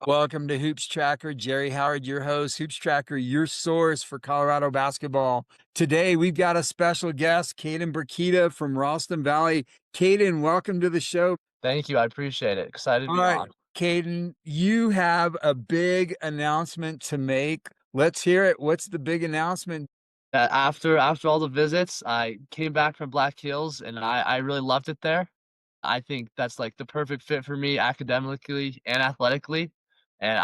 Welcome to Hoops Tracker. Jerry Howard, your host. Hoops Tracker, your source for Colorado basketball. Today, we've got a special guest, Caiden-Braketa from Ralston Valley. Caiden, welcome to the show. Thank you. I appreciate it. Excited to All be right, on. Caiden, you have a big announcement to make. Let's hear it. What's the big announcement? After all the visits, I came back from Black Hills and I really loved it there. I think that's like the perfect fit for me academically and athletically. And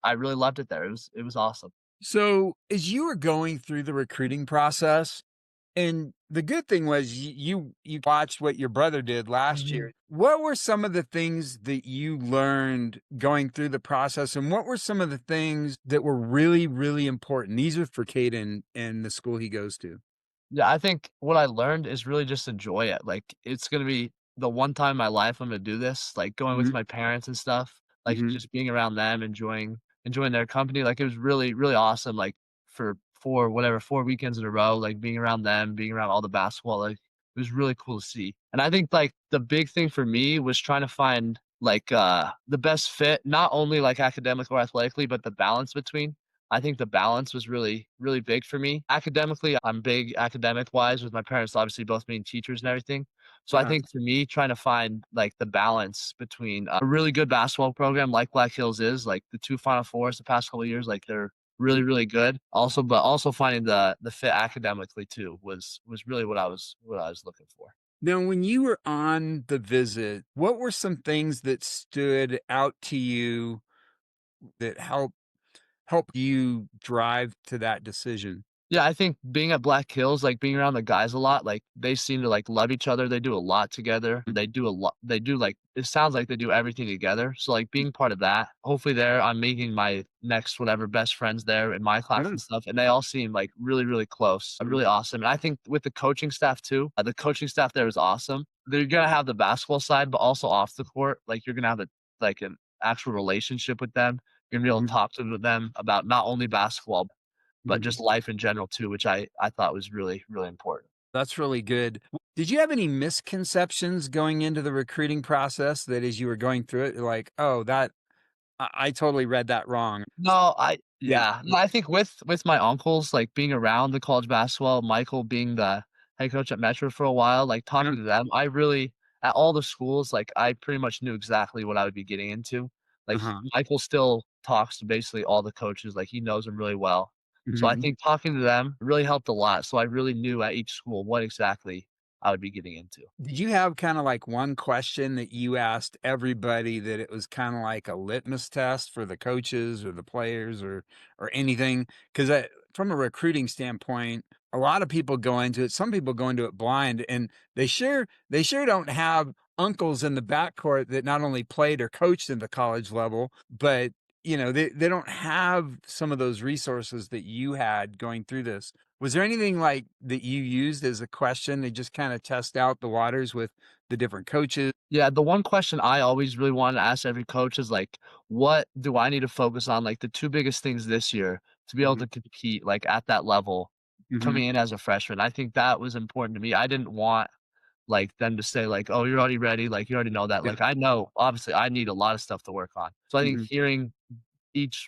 I really loved it there. It was awesome. So, as you were going through the recruiting process, and the good thing was you watched what your brother did last Mhm. year. What were some of the things that you learned going through the process, and what were some of the things that were really, really important? These are for Caden and the school he goes to. Yeah, I think what I learned is really just enjoy it. Like it's gonna be the one time in my life I'm gonna do this, like going with Mhm, my parents and stuff, like mhm. just being around them, enjoying their company. Like it was really, really awesome. Like for 4 weekends in a row, like being around them, being around all the basketball, like it was really cool to see. And I think like the big thing for me was trying to find like the best fit, not only like academic or athletically, but the balance between. I think the balance was really, really big for me. Academically, I'm big academic-wise with my parents obviously both being teachers and everything. So I Uh-huh. think for me, trying to find, like, the balance between a really good basketball program like Black Hills is, like, the 2 Final Fours the past couple of years, like, they're really, really good. Also finding the fit academically too was really what I was looking for. Now, when you were on the visit, what were some things that stood out to you that help you drive to that decision? Yeah, I think being at Black Hills, like, being around the guys a lot, like, they seem to, like, love each other, they do a lot together, they do, like it sounds like they do everything together, so, like, being part of that, hopefully there, I'm making my next whatever best friends there in my class Yeah. and stuff, and they all seem, like, really, really close, really awesome, and I think with the coaching staff too, the coaching staff there is awesome. They're gonna have the basketball side, but also off the court, like, you're gonna have like, an actual relationship with them. You're gonna be able to Mhm, talk to them about not only basketball but mhm. just life in general too, which I thought was really, really important. That's really good. Did you have any misconceptions going into the recruiting process that as you were going through it, you're like, "Oh, that I totally read that wrong." No, Yeah. no, I think with my uncles, like, being around the college basketball, Michael being the head coach at Metro for a while, like, Yeah. talking to them, I really at all the schools, like, I pretty much knew exactly what I would be getting into. Like, Uh-huh. Michael still talks to basically all the coaches, like, he knows them really well. So I Mhm. think talking to them really helped a lot, so I really knew at each school what exactly I would be getting into. Did you have kinda like one question that you asked everybody that it was kinda like a litmus test for the coaches or the players or anything? 'Cause, from a recruiting standpoint, a lot of people go into it, some people go into it blind, and they sure don't have uncles in the backcourt that not only played or coached in the college level, but, they don't have some of those resources that you had going through this. Was there anything like that you used as a question to just kinda test out the waters with the different coaches? Yeah, the one question I always really wanted to ask every coach is like, what do I need to focus on? Like the two biggest things this year to be able Mhm, to compete like at that level mhm, coming in as a freshman. I think that was important to me. I didn't want like them to say like, oh, you're already ready. Like you already know that. yeah, Like I know obviously I need a lot of stuff to work on. So I think mhm. hearing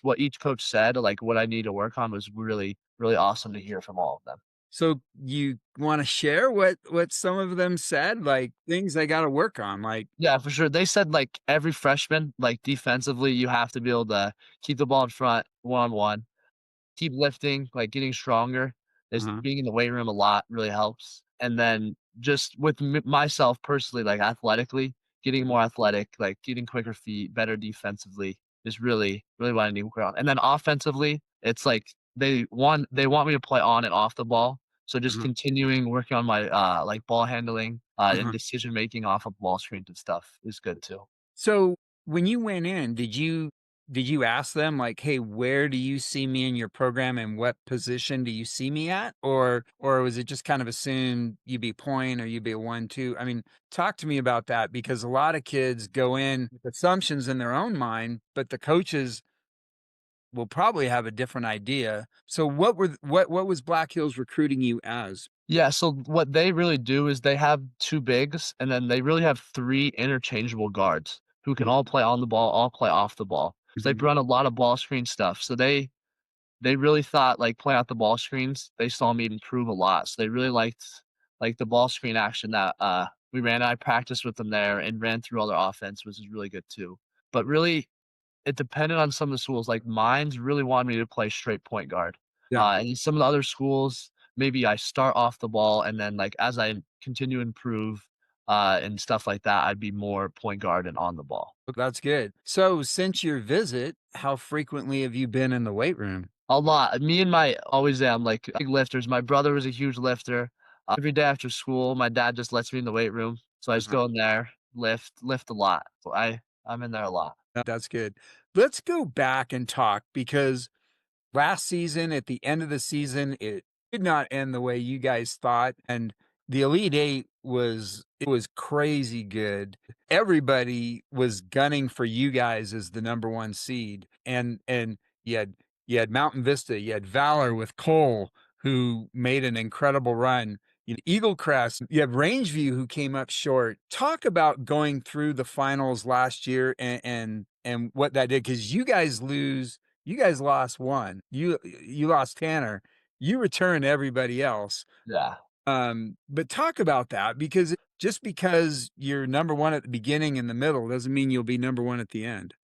what each coach said, like what I need to work on was really, really awesome to hear from all of them. So, you wanna share what some of them said? Like, things they gotta work on, like Yeah, for sure. They said, like, every freshman, like, defensively, you have to be able to keep the ball in front one-on-one, keep lifting, like, getting stronger, is uh-huh, being in the weight room a lot really helps, and then just with myself personally, like, athletically, getting more athletic, like, getting quicker feet, better defensively is really, really what I need to work on, and then offensively, it's like they want me to play on and off the ball, so just uh-huh, continuing working on my, like, ball handling, and uh-huh. decision making off of ball screens and stuff is good too. So, when you went in, did you ask them like, "Hey, where do you see me in your program, and what position do you see me at?" Or was it just kind of assumed you'd be point or you'd be a 1-2? I mean, talk to me about that because a lot of kids go in with assumptions in their own mind, but the coaches will probably have a different idea. So what was Black Hills recruiting you as? Yeah, so what they really do is they have 2 bigs, and then they really have 3 interchangeable guards who can Mhm, all play on the ball, all play off the ball. So they Mhm. run a lot of ball screen stuff. So they really thought, like, playing out the ball screens, they saw me improve a lot. So they really liked, like, the ball screen action that, we ran. I practiced with them there and ran through all their offense, which is really good too. But really, it depended on some of the schools. Like, mines really wanted me to play straight point guard. Yeah. And some of the other schools, maybe I start off the ball and then, like, as I continue to improve, and stuff like that, I'd be more point guard and on the ball. That's good. So since your visit, how frequently have you been in the weight room? A lot. Me and my always am, like, big lifters. My brother was a huge lifter. Every day after school, my dad just lets me in the weight room, so I just Uh-huh. go in there, lift a lot. So I'm in there a lot. That's good. Let's go back and talk because last season, at the end of the season, it did not end the way you guys thought, and the Elite 8 was crazy good. Everybody was gunning for you guys as the number 1 seed, and you had Mountain Vista, you had Valor with Cole, who made an incredible run. You know, Eagle Crest, you have Rangeview who came up short. Talk about going through the finals last year and what that did because you guys lost 1. You lost Tanner. You return everybody else. Yeah. But talk about that because just because you're number 1 at the beginning and the middle doesn't mean you'll be number 1 at the end.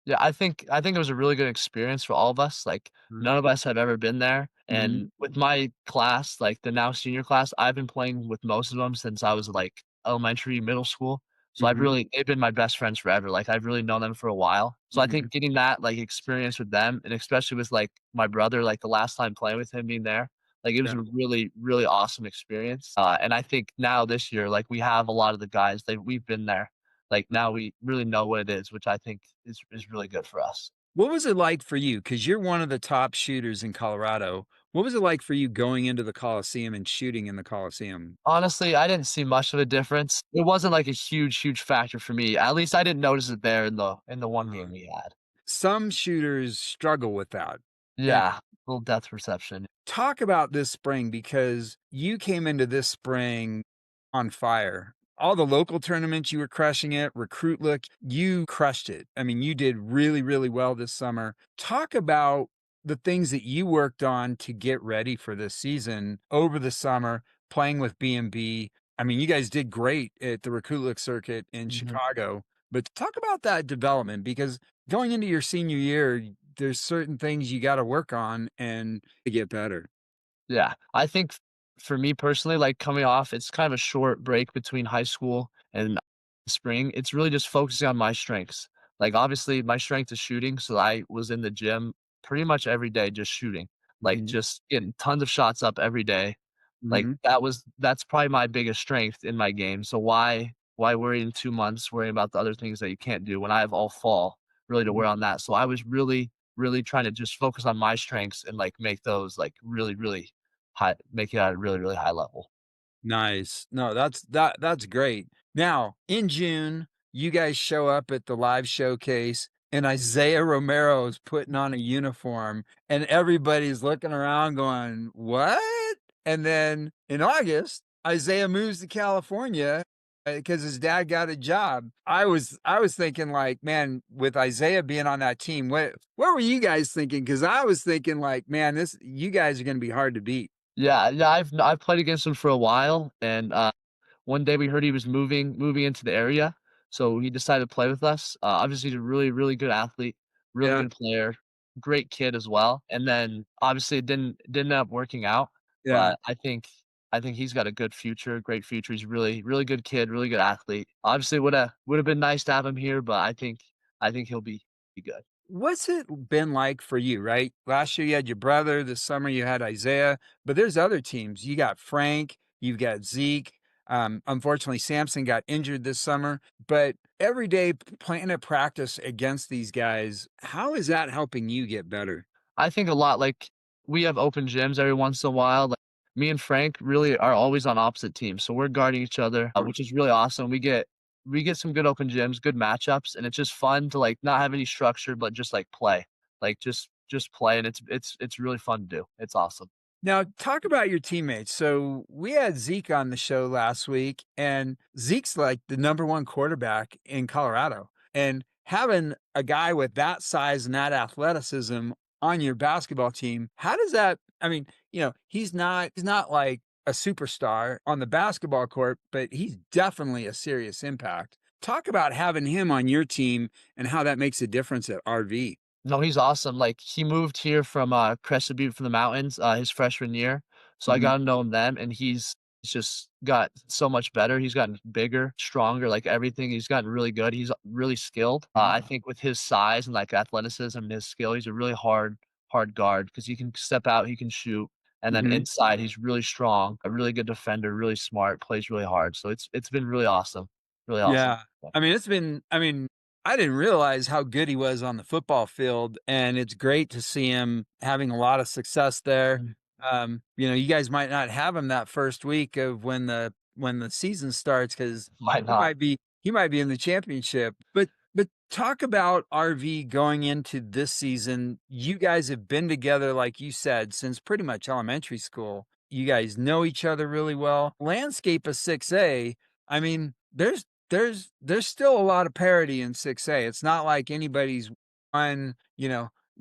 Yeah, I think it was a really good experience for all of us, like, Mhm, none of us have ever been there, mhm, and with my class, like, the now senior class, I've been playing with most of them since I was, like, elementary, middle school, so mhm, they've been my best friends forever, like, I've really known them for a while, so I mhm. think getting that, like, experience with them, and especially with, like, my brother, like, the last time playing with him being there, like, it was Yeah. a really, really awesome experience, and I think now this year, like, we have a lot of the guys, we've been there. Like, now we really know what it is, which I think is really good for us. What was it like for you? Because you're one of the top shooters in Colorado. What was it like for you going into the Coliseum and shooting in the Coliseum? Honestly, I didn't see much of a difference. It wasn't, like, a huge, huge factor for me. At least I didn't notice it there in the one Uh, game we had. some shooters struggle with that. Yeah, little depth perception. Talk about this spring because you came into this spring on fire. All the local tournaments, you were crushing it. Recruit look, you crushed it. I mean, you did really, really well this summer. Talk about the things that you worked on to get ready for this season over the summer, playing with B&B. I mean, you guys did great at the Recruit look circuit in Mhm. Chicago, but talk about that development because going into your senior year, there's certain things you got to work on and to get better. Yeah, I think for me personally, like coming off, it's kind of a short break between high school and spring. It's really just focusing on my strengths. Like obviously my strength is shooting, so I was in the gym pretty much every day just shooting. Like Mhm, just getting tons of shots up every day. Like mhm, that's probably my biggest strength in my game. So why worry in 2 months worrying about the other things that you can't do when I have all fall really to mhm. work on that. So I was really trying to just focus on my strengths and like make those like really make it at a really, really high level. Nice. No, that's great. Now, in June, you guys show up at the live showcase, and Isaiah Romero is putting on a uniform, and everybody's looking around going, "What?" And then in August, Isaiah moves to California because his dad got a job. I was thinking like, man, with Isaiah being on that team, what were you guys thinking? Because I was thinking like, man, this you guys are going to be hard to beat. Yeah, I've played against him for a while, and, one day we heard he was moving into the area, so he decided to play with us. Obviously, he's a really, really good athlete, really Yeah, good player, great kid as well, and then, obviously, it didn't end up working out, yeah. but I think he's got a good future, great future. He's really, really good kid, really good athlete. Obviously, woulda been nice to have him here, but I think he'll be good. What's it been like for you, right? Last year you had your brother, this summer you had Isaiah, but there's other teams. You got Frank, you've got Zeke. Unfortunately, Samson got injured this summer, but every day playing at practice against these guys, how is that helping you get better? I think a lot, like, we have open gyms every once in a while, like, me and Frank really are always on opposite teams, so we're guarding each other, which is really awesome. We get some good open gyms, good matchups, and it's just fun to, like, not have any structure, but just, like, play. Like, just play, and it's really fun to do. It's awesome. Now, talk about your teammates. So, we had Zeke on the show last week, and Zeke's like the number 1 quarterback in Colorado. And having a guy with that size and that athleticism on your basketball team, how does that I mean, he's not like a superstar on the basketball court, but he's definitely a serious impact. Talk about having him on your team and how that makes a difference at RV. No, he's awesome, like, he moved here from, Crested Butte from the mountains, his freshman year, so I Mhm. got to know him then, and he's just got so much better, he's gotten bigger, stronger, like, everything, he's gotten really good, he's really skilled. I think with his size and, like, athleticism and his skill, he's a really hard guard because he can step out, he can shoot, and then Mhm. inside, he's really strong, a really good defender, really smart, plays really hard, so it's been really awesome, really awesome. Yeah. Yeah. I didn't realize how good he was on the football field, and it's great to see him having a lot of success there. Mhm. You guys might not have him that first week of when the season starts because Might he not. might be in the championship. But talk about RV going into this season. You guys have been together, like you said, since pretty much elementary school. You guys know each other really well. Landscape of 6A, I mean, there's still a lot of parity in 6A. It's not like anybody's one,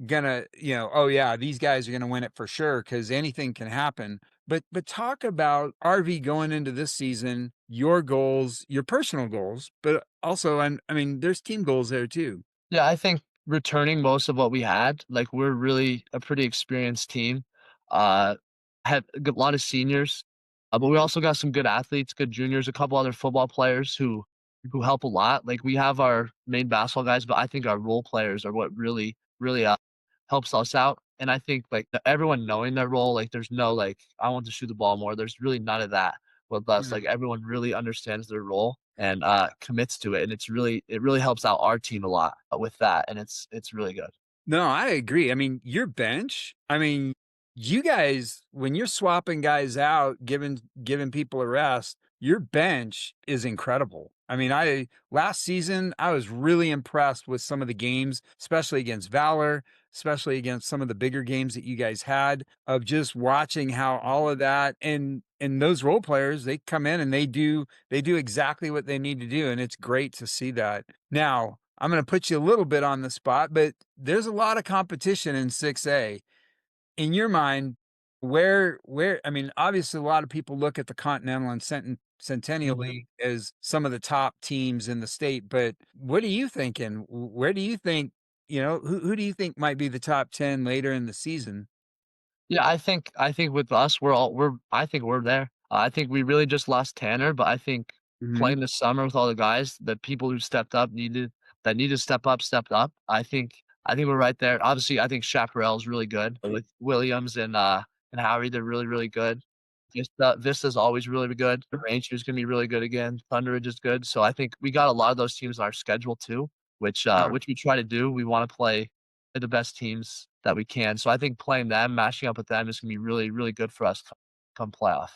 gonna, oh yeah, these guys are gonna win it for sure because anything can happen. But talk about RV going into this season, your goals, your personal goals, but also I mean, there's team goals there too. Yeah, I think returning most of what we had, like, we're really a pretty experienced team, uh, had a good lot of seniors, but we also got some good athletes, good juniors, a couple other football players who help a lot, like, we have our main basketball guys, but I think our role players are what really, helps us out, and I think, like, everyone knowing their role, like, there's no, like, "I want to shoot the ball more," there's really none of that with us, Yeah. like, everyone really understands their role and, commits to it, and it really helps out our team a lot with that, and it's really good. No, I agree. I mean, your bench, I mean, you guys, when you're swapping guys out, giving people a rest, your bench is incredible. I mean, I last season I was really impressed with some of the games, especially against Valor, especially against some of the bigger games that you guys had, of just watching how all of that and those role players, they come in and they do exactly what they need to do, and it's great to see that. Now, I'm gonna put you a little bit on the spot, but there's a lot of competition in 6A. In your mind, where I mean, obviously, a lot of people look at the Continental and Centennial Mhm. League as some of the top teams in the state, but what are you thinking? Where do you think, who do you think might be the top 10 later in the season? Yeah, I think with us, I think we're there. I think we really just lost Tanner, but I think Mhm. playing this summer with all the guys, the people who stepped up need to step up, stepped up. I think we're right there. Obviously, I think Chaparral is really good with Williams and Howie. They're really good. Vista's always really good. The Ranger's gonna be really good again. Thunderidge is good. So I think we got a lot of those teams on our schedule too, which we try to do. We want to play the best teams that we can. So I think playing them, matching up with them is gonna be really good for us come playoff.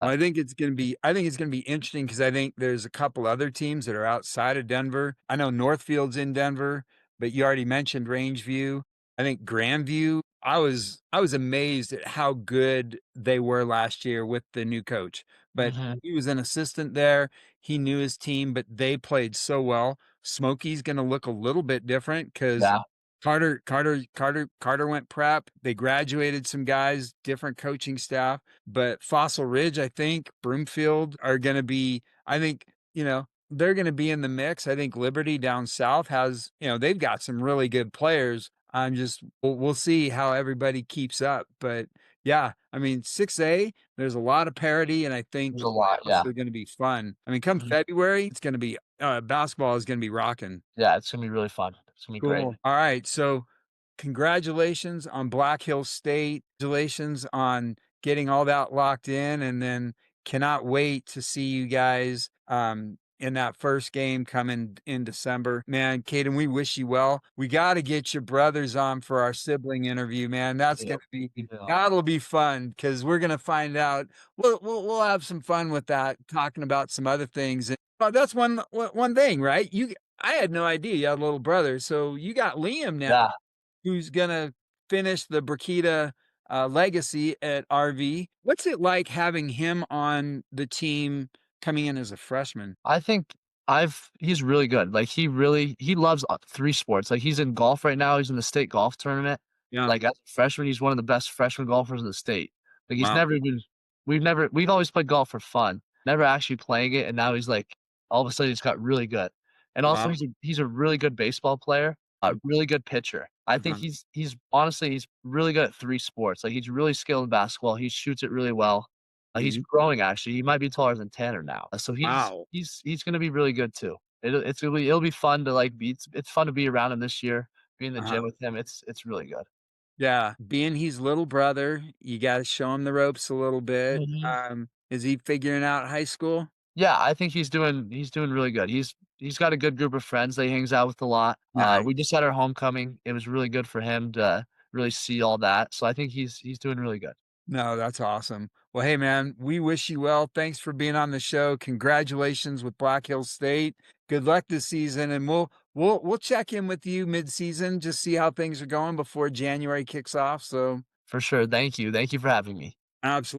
Uh, Well, I think it's gonna be interesting because I think there's a couple other teams that are outside of Denver. I know Northfield's in Denver, but you already mentioned Rangeview. I think Grandview, I was amazed at how good they were last year with the new coach. But mhm. he was an assistant there. He knew his team, but they played so well. Smokey's gonna look a little bit different because Yeah. Carter went prep. They graduated some guys, different coaching staff. But Fossil Ridge, I think, Broomfield are gonna be I think, they're gonna be in the mix. I think Liberty down south has, they've got some really good players. We'll see how everybody keeps up. But yeah, I mean, 6A, there's a lot of parity, and I think There's the a lot, playoffs yeah. are gonna be fun. I mean, come Mhm. February, it's gonna be basketball is gonna be rocking. Yeah, it's gonna be really fun. It's gonna be great. Cool. All right. So, congratulations on Black Hill State. Congratulations on getting all that locked in. And then cannot wait to see you guys in that first game coming in December. Man, Caden, we wish you well. We got to get your brothers on for our sibling interview, man. Yeah. Yeah. That'll be fun because we're gonna find out. We'll have some fun with that, talking about some other things. And that's one thing, right? I had no idea you had a little brother. So you got Liam now, Yeah. who's gonna finish the Braketa legacy at RV. What's it like having him on the team coming in as a freshman? I think He's really good. Like, he loves, 3 sports. Like, he's in golf right now, he's in the state golf tournament. Yeah. Like, as a freshman, he's one of the best freshman golfers in the state. Like, he's Wow. never been we've always played golf for fun, never actually playing it, and now he's, like, all of a sudden, he's got really good. And also, Wow. he's a really good baseball player, a really good pitcher. I think Uh-huh. he's honestly, he's really good at 3 sports. Like, he's really skilled in basketball, he shoots it really well. He's Mhm. growing actually, he might be taller than Tanner now. So Wow. he's gonna be really good too. It'll be fun to, like, it's fun to be around him this year, be in the Uh-huh. gym with him, it's really good. Yeah, being he's little brother, you gotta show him the ropes a little bit. Mhm. Is he figuring out high school? Yeah, I think he's doing really good. He's got a good group of friends that he hangs out with a lot. Nice. We just had our homecoming, it was really good for him to really see all that, so I think he's doing really good. No, that's awesome. Well, hey, man, we wish you well. Thanks for being on the show. Congratulations with Black Hills State. Good luck this season, and we'll check in with you mid-season, just see how things are going before January kicks off. So, For sure, thank you for having me. absolutely.